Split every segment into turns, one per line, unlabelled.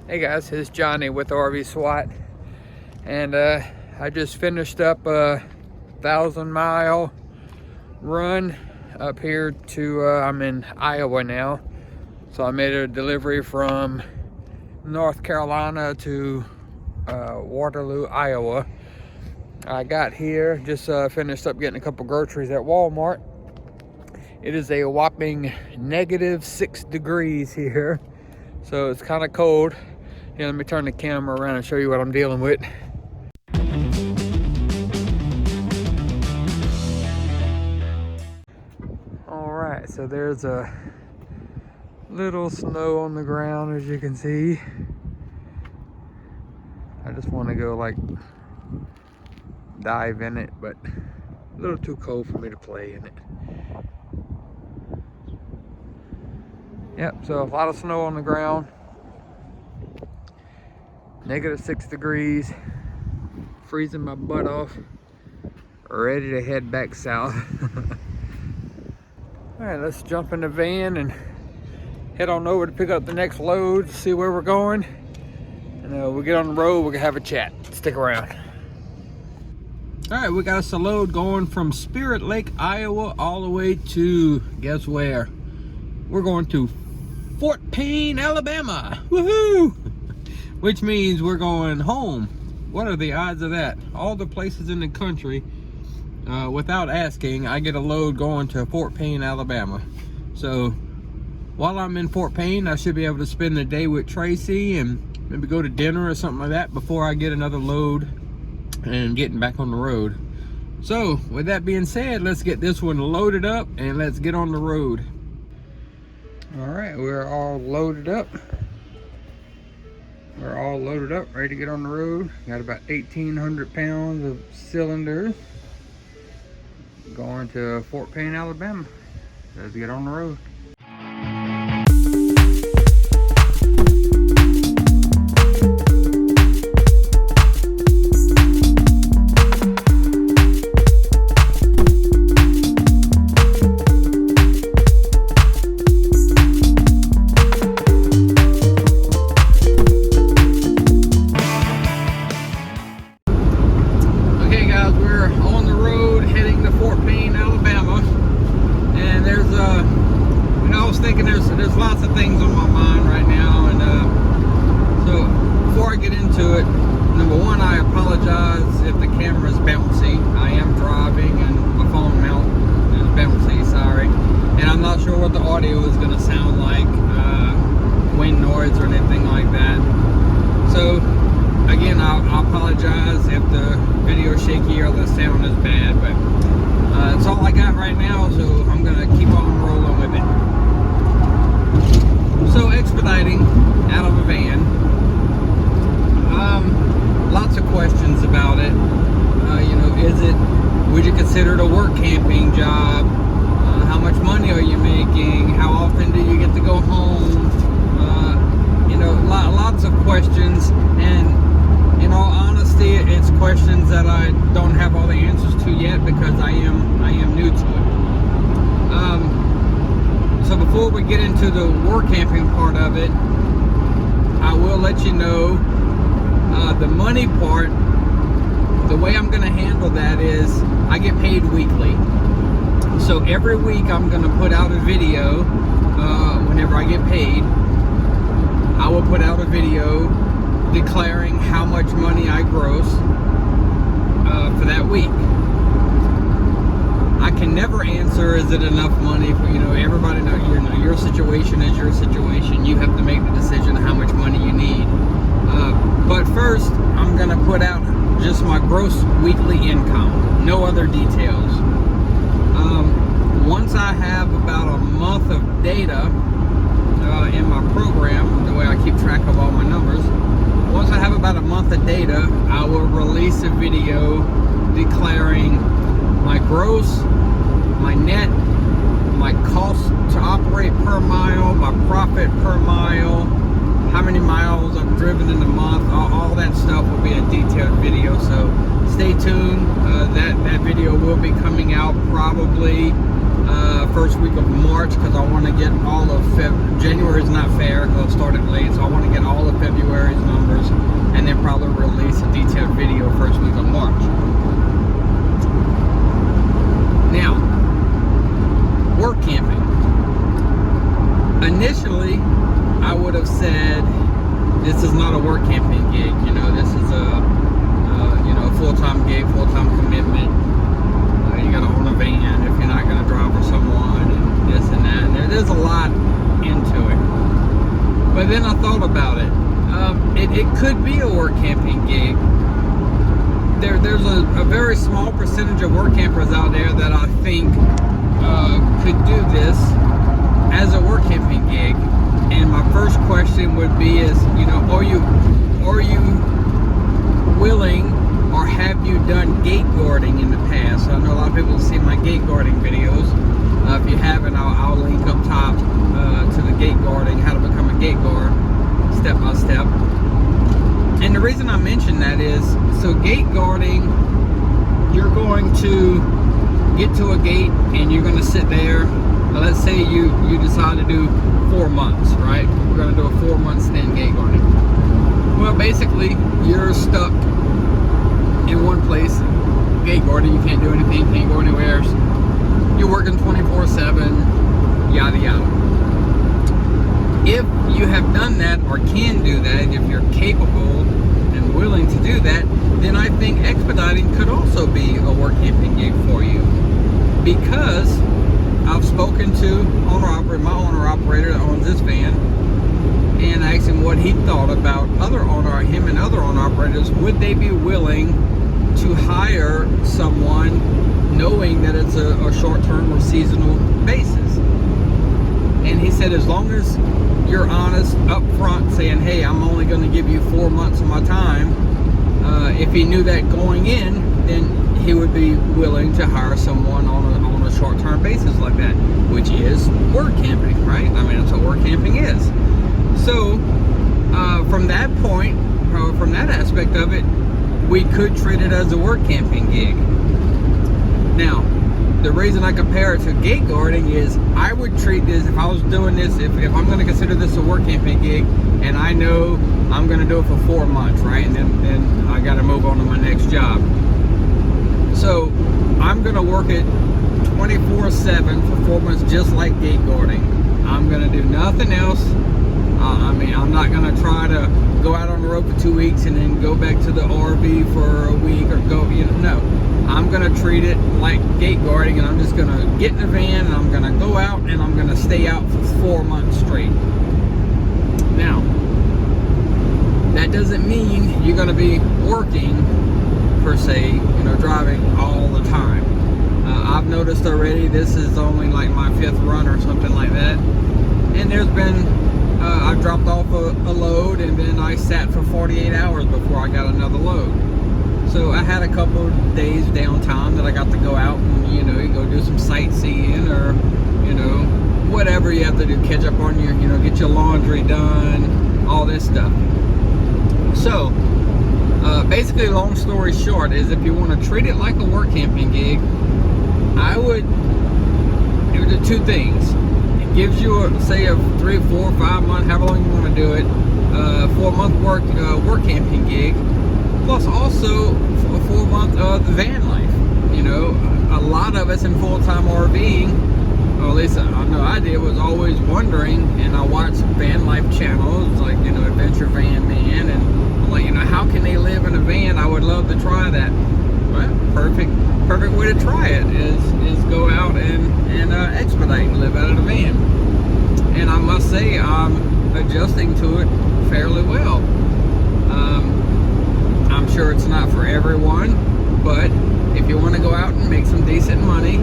Hey guys, it's Johnny with RV SWAT, and I just finished up a 1,000-mile run up here to I'm in Iowa now, so I made a delivery from North Carolina to Waterloo, Iowa. I got here, just finished up getting a couple groceries at Walmart. It is a whopping -6 degrees here, so it's kind of cold. Yeah, let me turn the camera around and show you what I'm dealing with. All right, so there's a little snow on the ground, as you can see. I just want to go like dive in it, but a little too cold for me to play in it. Yep, so a lot of snow on the ground. -6 degrees, freezing my butt off, ready to head back south. All right, let's jump in the van and head on over to pick up the next load, see where we're going. And we'll get on the road, we're gonna have a chat. Stick around. All right, we got us a load going from Spirit Lake, Iowa, all the way to, guess where? We're going to Fort Payne, Alabama. Woohoo! Which means we're going home. What are the odds of that? All the places in the country, without asking, I get a load going to Fort Payne, Alabama. So while I'm in Fort Payne, I should be able to spend the day with Tracy and maybe go to dinner or something like that before I get another load and getting back on the road. So with that being said, let's get this one loaded up and let's get on the road. All right, we're all loaded up. We're all loaded up, ready to get on the road. Got about 1,800 pounds of cylinders going to Fort Payne, Alabama. Let's get on the road. There's lots of things on my mind right now, and so before I get into it, number one, I apologize if the camera's bouncy. I am driving and my phone mount is bouncy, sorry. And I'm not sure what the audio is going to sound like, wind noise or anything like that. So again, I apologize if the video is shaky or the sound is bad, but it's all I got right now, so I'm going to keep on rolling with it. So expediting out of a van, lots of questions about it. You know, would you consider it a work camping job? How much money are you making? How often do you get to go home? You know, lots of questions, and in all honesty, it's questions that I don't have all the answers to yet because I am new to it. So before we get into the work camping part of it, I will let you know the money part. The way I'm going to handle that is I get paid weekly. So every week I'm going to put out a video. Whenever I get paid, I will put out a video declaring how much money I gross for that week. I can never answer, is it enough money for, you know, everybody know, your situation is your situation. You have to make the decision how much money you need. But first, I'm going to put out just my gross weekly income, no other details. Once I have about a month of data in my program, the way I keep track of all my numbers, once I have about a month of data, I will release a video declaring my gross, my net, my cost to operate per mile, my profit per mile, how many miles I've driven in a month, all that stuff will be a detailed video. So stay tuned. That video will be coming out probably first week of March, because I want to get all of January is not fair because I started late, so I want to get all of February this is not a work camping gig. You know, this is a full-time gig, full-time commitment. You got to own a van if you're not going to drive for someone, and this and that. And there's a lot into it. But then I thought about it. It could be a work camping gig. There's a very small percentage of work campers out there that I think could do this as a work camping gig. And my first question would be is, are you willing, or have you done gate guarding in the past? I know a lot of people see my gate guarding videos. If you haven't, I'll link up top to the gate guarding, how to become a gate guard, step by step. And the reason I mention that is, so gate guarding, you're going to get to a gate and you're going to sit there. Let's say you decide to do 4 months, right? We're going to do a 4-month stint gate guarding. Well, basically, you're stuck in one place, gate guarding. You can't do anything, can't go anywhere. You're working 24/7, yada yada. If you have done that, or can do that, if you're capable and willing to do that, then I think expediting could also be a work camping gig for you. Because I've spoken to my owner-operator that owns this van, and I asked him what he thought about him and other owner-operators. Would they be willing to hire someone knowing that it's a short-term or seasonal basis? And he said, as long as you're honest up front, saying, hey, I'm only going to give you 4 months of my time. If he knew that going in, then he would be willing to hire someone on a short-term basis like that, which is work camping, right? I mean, that's what work camping is. So from that point, from that aspect of it, we could treat it as a work camping gig. Now, the reason I compare it to gate guarding is, I would treat this, if I was doing this, if I'm going to consider this a work camping gig, and I know I'm going to do it for 4 months, right? And then I got to move on to my next job. So I'm going to work it 24/7 for 4 months, just like gate guarding. I'm going to do nothing else. I mean, I'm not going to try to go out on the road for 2 weeks and then go back to the RV for a week, or go, no. I'm going to treat it like gate guarding, and I'm just going to get in the van and I'm going to go out and I'm going to stay out for 4 months straight. Now, that doesn't mean you're going to be working, per se, driving all the time. I've noticed already, this is only like my 5th run or something like that. And there's been, I dropped off a load, and then I sat for 48 hours before I got another load. So I had a couple of days downtime that I got to go out and, you go do some sightseeing, or, whatever you have to do, catch up on your, get your laundry done, all this stuff. So, basically, long story short, is if you want to treat it like a work camping gig, I would do 2 things. It gives you, say, a 3, 4, 5 month, however long you want to do it, 4-month work camping gig, plus also a 4-month the van life. A lot of us in full-time RVing, or at least I know I did, was always wondering, and I watched van life channels like Adventure Van Man, and I'm like, how can they live in a van? I would love to try that. Well, perfect way to try it is go out and expedite and live out of the van. And I must say, I'm adjusting to it fairly well. I'm sure it's not for everyone, but if you want to go out and make some decent money,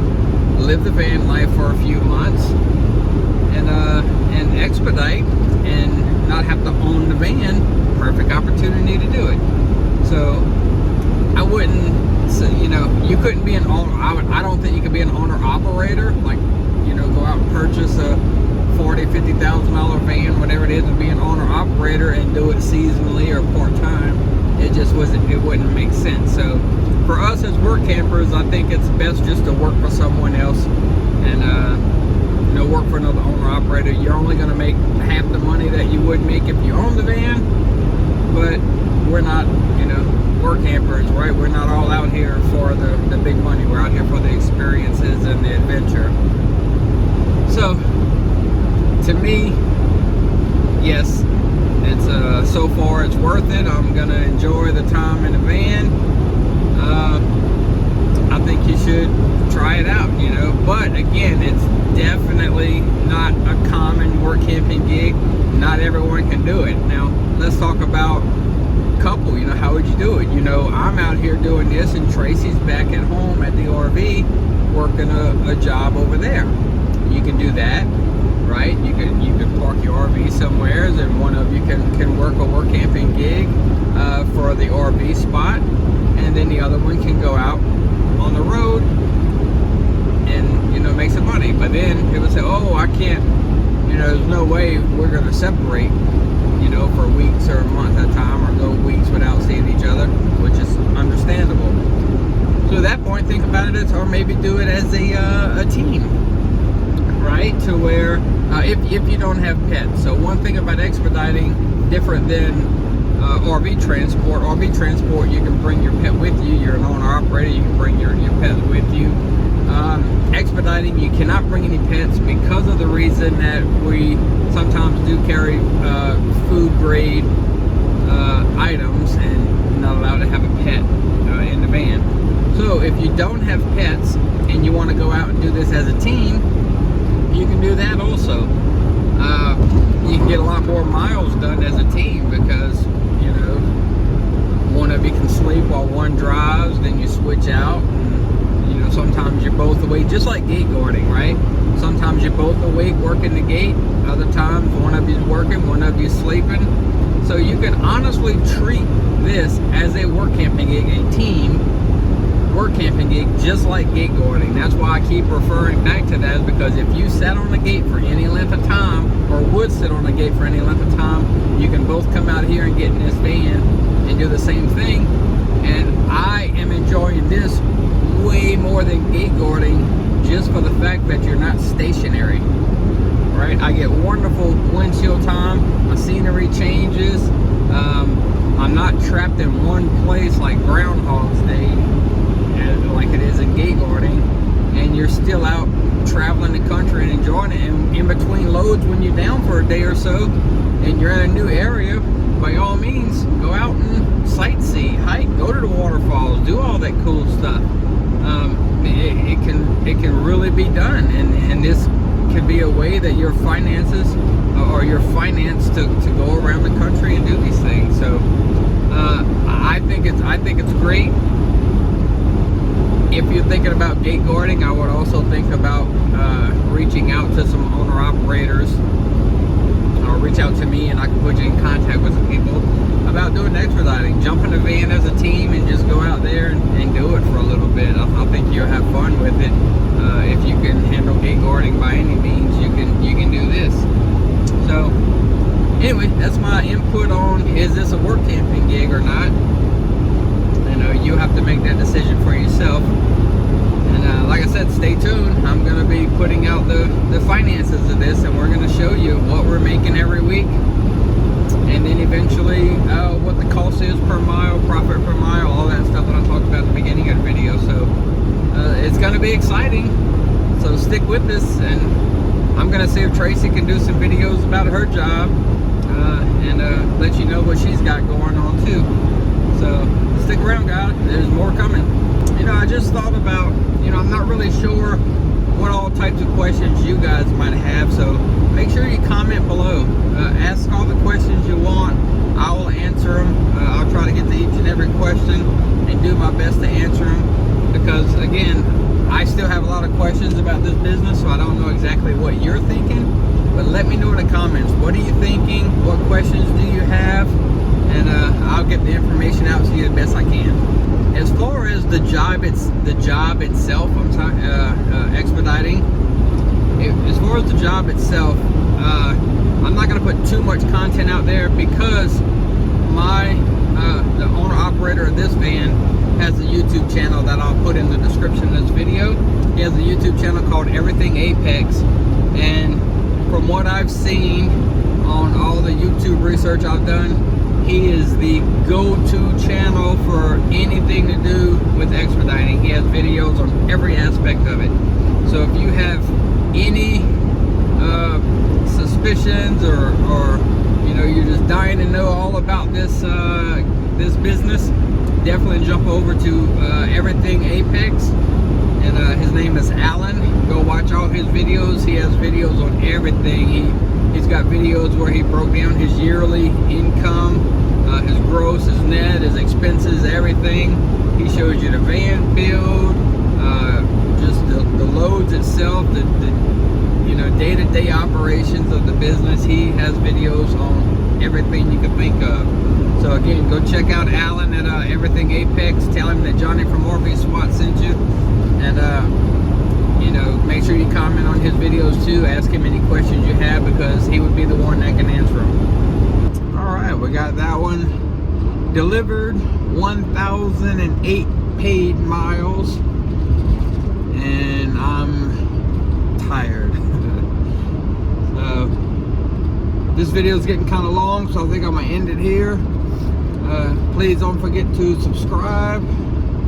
live the van life for a few months, and expedite and not have to own the van, perfect opportunity to do it. So I wouldn't say, you couldn't be an owner. I don't think you could be an owner operator, like, go out and purchase a $40,000, $50,000 van, whatever it is, and be an owner operator and do it seasonally or part-time. It just wouldn't make sense. So for us as work campers, I think it's best just to work for someone else and work for another owner operator. You're only going to make half the money that you would make if you own the van, but we're not, work campers, right? We're not all out here for the big money. We're out here for the experiences and the adventure. So to me, yes, it's so far it's worth it. I'm gonna enjoy the time in the van. I think you should try it out, you know. But again, it's definitely not a common work camping gig. Not everyone can do it. Now, let's talk about couple. You know, how would you do it? You know, I'm out here doing this, and Tracy's back at home at the RV working a job over there. You can do that, right? You can park your RV somewhere, and one of you can work a work camping gig for the RV spot, and then the other one can go out on the road and, you know, make some money. But then people say, oh, I can't, you know, there's no way we're going to separate, you know, for weeks or a month at a time, or go weeks without seeing each other, which is understandable. So at that point, think about it, or maybe do it as a team, right? To where if you don't have pets. So one thing about expediting, different than RV transport, you can bring your pet with you. You're an owner-operator, you can bring your pet with you. Expediting, you cannot bring any pets because of the reason that we sometimes do carry food grade items, and you're not allowed to have a pet in the van. So if you don't have pets and you want to go out and do this as a team, you can do that also. You can get a lot more miles done as a team because, you know, one of you can sleep while one drives, then you switch out, and, you know, sometimes you're both awake, just like gate guarding, right? Sometimes you're both awake working the gate, other times one of you's working, one of you's sleeping. So you can honestly treat this as a work camping gig, a team work camping gig, just like gate guarding. That's why I keep referring back to that, because if you sat on the gate for any length of time, or would sit on the gate for any length of time, you can both come out here and get in this van and do the same thing. And I am enjoying this way more than gate guarding, just for the fact that you're not stationary, right? I get wonderful windshield time, my scenery changes, I'm not trapped in one place like Groundhog's Day, like it is in gate guarding, and you're still out traveling the country and enjoying it. And in between loads, when you're down for a day or so and you're in a new area, by all means, go out and sightsee, hike, go to the waterfalls, do all that cool stuff. It can really be done, and this can be a way that your finances, or you're financed to go around the country and do these things. So I think it's great. If you're thinking about gate guarding, I would also think about reaching out to some owner-operators, or reach out to me and I can put you in contact with some people about doing expediting. Jump in a van as a team and just go out there and do it for a little bit. I think you'll have fun with it. If you can handle gate guarding by any means, you can do this. So anyway, that's my input on, is this a work camping gig or not? You know, you have to make that decision for yourself. And like I said, stay tuned. I'm going to be putting out the finances of this, and we're going to show you what we're making every week, and then eventually what the cost is per mile, profit per mile, all that stuff that I talked about at the beginning of the video. So it's going to be exciting. So stick with this, and I'm going to see if Tracy can do some videos about her job, and let you know what she's got going on too. So stick around, guys. There's more coming. You know, I just thought about, you know, I'm not really sure what all types of questions you guys might have, so make sure you comment below. Ask all the questions you want. I will answer them. I'll try to get to each and every question and do my best to answer them, because again, I still have a lot of questions about this business, so I don't know exactly what you're thinking, but let me know in the comments. What are you thinking? What questions do you have? And I'll get the information out to you the best I can. As far as the job itself, I'm talking expediting. As far as the job itself, I'm not going to put too much content out there, because the owner operator of this van has a YouTube channel that I'll put in the description of this video. He has a YouTube channel called Everything Apex, and from what I've seen on all the YouTube research I've done, he is the go-to channel for anything to do with expediting. He has videos on every aspect of it. So if you have any suspicions or you know, you're just dying to know all about this this business, definitely jump over to Everything Apex, and his name is Alan. Go watch all his videos. He has videos on everything. He's got videos where he broke down his yearly income, his gross, his net, his expenses, everything. He shows you the van build, just the loads itself, the you know, day-to-day operations of the business. He has videos on everything you can think of. So again, go check out Alan at Everything Apex. Tell him that Johnny from RV SWAT sent you, and you know, make sure you comment on his videos too. Ask him any questions you have, because he would be the one that can answer them. All right, we got that one delivered. 1,008 paid miles, and I'm tired. So this video is getting kind of long, so I think I'm gonna end it here. Please don't forget to subscribe,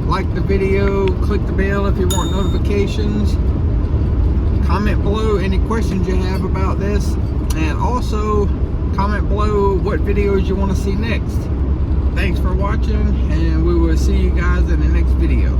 like the video, click the bell if you want notifications, comment below any questions you have about this, and also comment below what videos you want to see next. Thanks for watching, and we will see you guys in the next video.